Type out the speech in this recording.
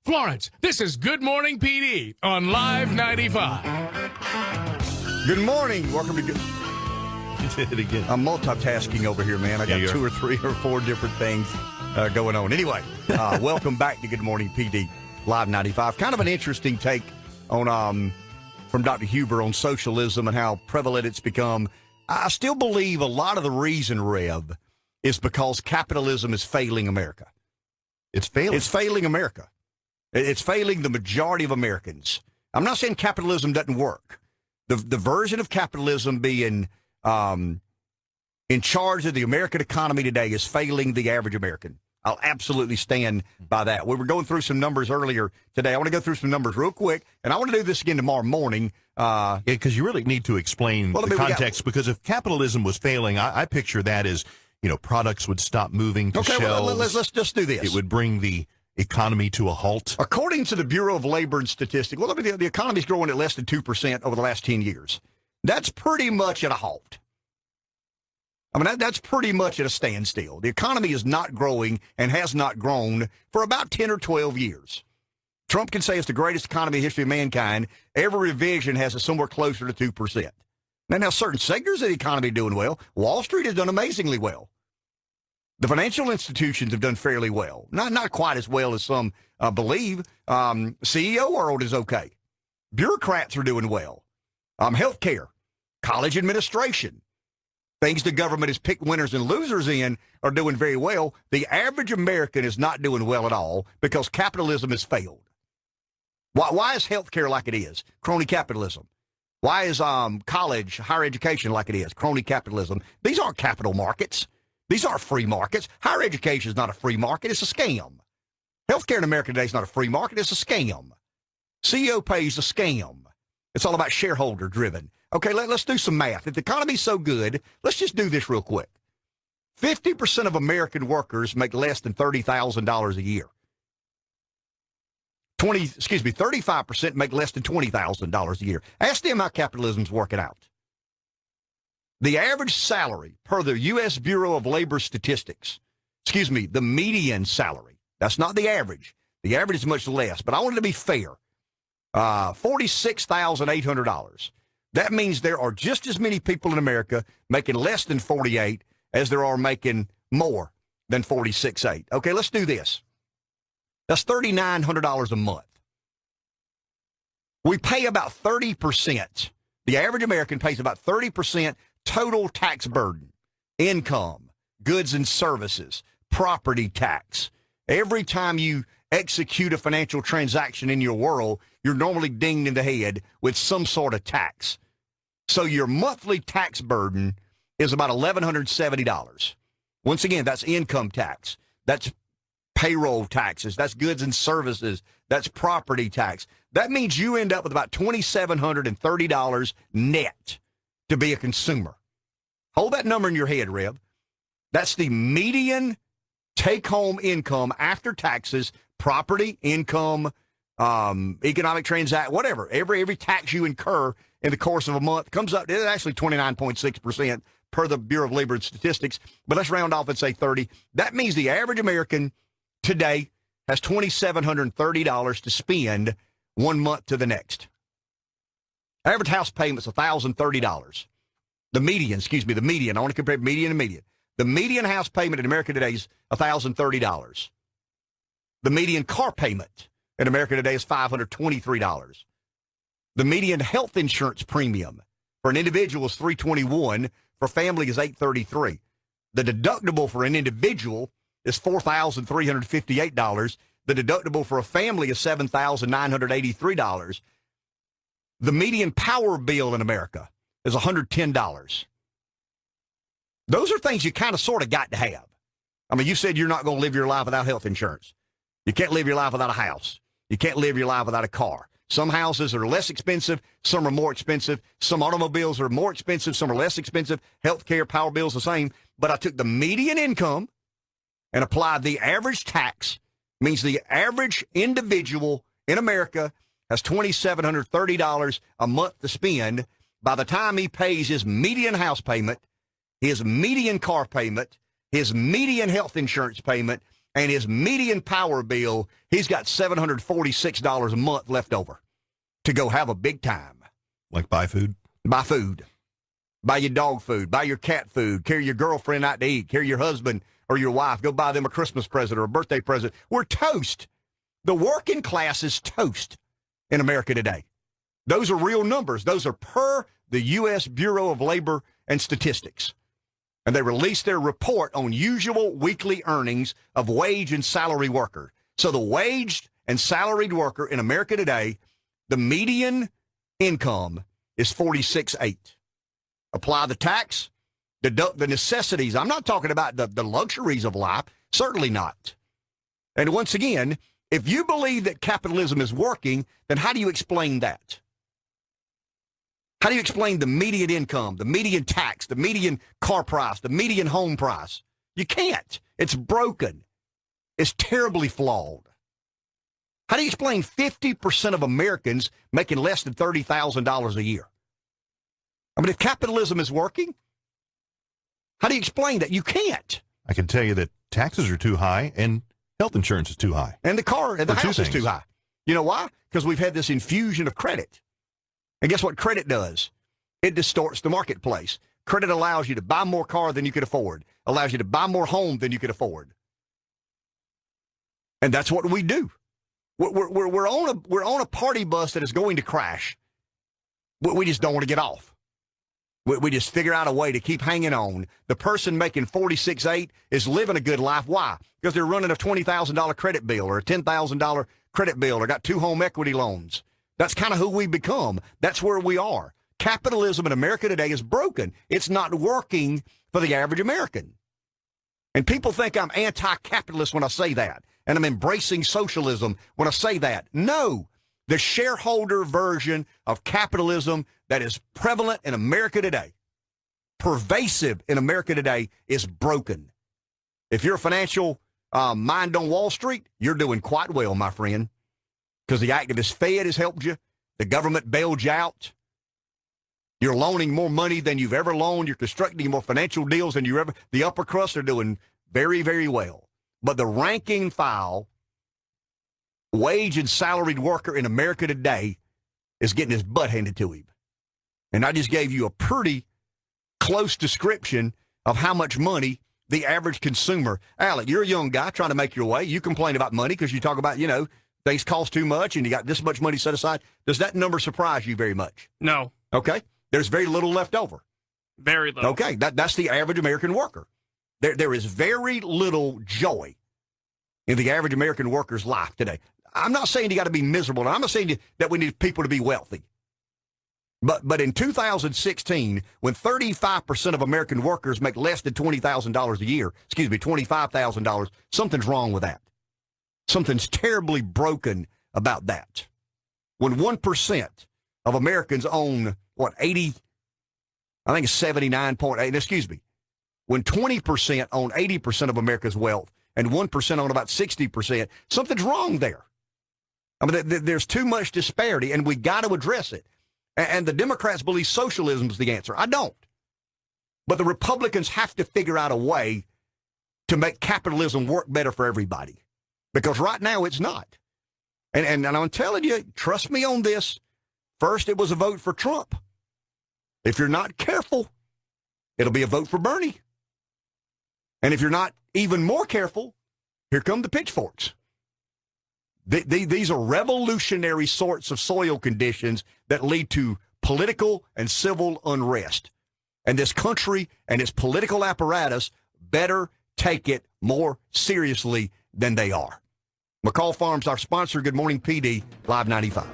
Florence, this is Good Morning PD on Live 95. Good morning. Welcome to Good... You did it again. I'm multitasking over here, man. I got 2 or 3 or 4 different things going on. Anyway, welcome back to Good Morning PD Live 95. Kind of an interesting take on from Dr. Huber on socialism and how prevalent it's become. I still believe a lot of the reason, Rev, is because capitalism is failing America. It's failing. It's failing America. It's failing the majority of Americans. I'm not saying capitalism doesn't work. The version of capitalism being in charge of the American economy today is failing the average American. I'll absolutely stand by that. We were going through some numbers earlier today. I want to go through some numbers real quick, and I want to do this again tomorrow morning. Because you really need to explain the context, because if capitalism was failing, I picture that as, products would stop moving to shelves. Well, let's just do this. It would bring the economy to a halt. According to the Bureau of Labor and Statistics, the economy's growing at less than 2% over the last 10 years. That's pretty much at a halt. I mean, that's pretty much at a standstill. The economy is not growing and has not grown for about 10 or 12 years. Trump can say it's the greatest economy in the history of mankind. Every revision has it somewhere closer to 2%. Now, certain sectors of the economy are doing well. Wall Street has done amazingly well. The financial institutions have done fairly well. Not quite as well as some believe. CEO world is okay. Bureaucrats are doing well. Healthcare, college administration, things the government has picked winners and losers in are doing very well. The average American is not doing well at all because capitalism has failed. Why is healthcare like it is? Crony capitalism. Why is college, higher education like it is? Crony capitalism. These aren't capital markets. These aren't free markets. Higher education is not a free market. It's a scam. Healthcare in America today is not a free market. It's a scam. CEO pay is a scam. It's all about shareholder driven. Okay, let's do some math. If the economy's so good, let's just do this real quick. 50% of American workers make less than $30,000 a year. 35% make less than $20,000 a year. Ask them how capitalism's working out. The average salary per the U.S. Bureau of Labor Statistics, the median salary, that's not the average. The average is much less, but I wanted to be fair. $46,800. That means there are just as many people in America making less than 48 as there are making more than 46.8. Okay, let's do this. That's $3,900 a month. We pay about 30%. The average American pays about 30% total tax burden, income, goods and services, property tax. Every time you execute a financial transaction in your world, you're normally dinged in the head with some sort of tax. So your monthly tax burden is about $1,170. Once again, that's income tax. That's payroll taxes. That's goods and services. That's property tax. That means you end up with about $2,730 net to be a consumer. Hold that number in your head, Reb. That's the median take-home income after taxes, property, income, economic transaction, whatever. Every tax you incur in the course of a month comes up. It's actually 29.6% per the Bureau of Labor and Statistics. But let's round off and say 30. That means the average American today has $2,730 to spend 1 month to the next. Average house payment's $1,030. The median. I want to compare median and median. The median house payment in America today is $1,030. The median car payment in America today is $523. The median health insurance premium for an individual is $321. For family is $833. The deductible for an individual is $4,358. The deductible for a family is $7,983. The median power bill in America is $110. Those are things you kind of sort of got to have. I mean, you said you're not going to live your life without health insurance. You can't live your life without a house. You can't live your life without a car. Some houses are less expensive. Some are more expensive. Some automobiles are more expensive. Some are less expensive. Healthcare, power bills, the same. But I took the median income and applied the average tax. Means the average individual in America has $2,730 a month to spend. By the time he pays his median house payment, his median car payment, his median health insurance payment, and his median power bill, he's got $746 a month left over to go have a big time. Like buy food? Buy food. Buy your dog food. Buy your cat food. Carry your girlfriend out to eat. Carry your husband or your wife. Go buy them a Christmas present or a birthday present. We're toast. The working class is toast in America today. Those are real numbers. Those are per the U.S. Bureau of Labor and Statistics. And they released their report on usual weekly earnings of wage and salary worker. So the waged and salaried worker in America today, the median income is $46,800. Apply the tax, deduct the necessities. I'm not talking about the luxuries of life. Certainly not. And once again, if you believe that capitalism is working, then how do you explain that? How do you explain the median income, the median tax, the median car price, the median home price? You can't. It's broken. It's terribly flawed. How do you explain 50% of Americans making less than $30,000 a year? I mean, if capitalism is working, how do you explain that? You can't. I can tell you that taxes are too high and health insurance is too high. And the house is too high. You know why? Because we've had this infusion of credit. And guess what credit does? It distorts the marketplace. Credit allows you to buy more car than you could afford, allows you to buy more home than you could afford. And that's what we do. We're on a party bus that is going to crash. We just don't want to get off. We just figure out a way to keep hanging on. The person making $46,800 is living a good life. Why? Because they're running a $20,000 credit bill or a $10,000 credit bill or got 2 home equity loans. That's kind of who we become. That's where we are. Capitalism in America today is broken. It's not working for the average American. And people think I'm anti-capitalist when I say that, and I'm embracing socialism when I say that. No. The shareholder version of capitalism that is prevalent in America today, pervasive in America today, is broken. If you're a financial mind on Wall Street, you're doing quite well, my friend, because the activist Fed has helped you. The government bailed you out. You're loaning more money than you've ever loaned. You're constructing more financial deals than you ever. The upper crust are doing very, very well. But the rank and file wage and salaried worker in America today is getting his butt handed to him. And I just gave you a pretty close description of how much money the average consumer. Alec, you're a young guy trying to make your way. You complain about money because you talk about, things cost too much and you got this much money set aside. Does that number surprise you very much? No. Okay. There's very little left over. Very little. Okay. That's the average American worker. There is very little joy in the average American worker's life today. I'm not saying you got to be miserable. I'm not saying that we need people to be wealthy. But in 2016, when 35% of American workers make less than $20,000 a year, $25,000, something's wrong with that. Something's terribly broken about that. When 1% of Americans own, 79.8, when 20% own 80% of America's wealth and 1% own about 60%, something's wrong there. I mean, there's too much disparity, and we got to address it. And the Democrats believe socialism is the answer. I don't. But the Republicans have to figure out a way to make capitalism work better for everybody. Because right now it's not. And I'm telling you, trust me on this. First, it was a vote for Trump. If you're not careful, it'll be a vote for Bernie. And if you're not even more careful, here come the pitchforks. These are revolutionary sorts of soil conditions that lead to political and civil unrest. And this country and its political apparatus better take it more seriously than they are. McCall Farms, our sponsor. Good morning, PD, Live 95.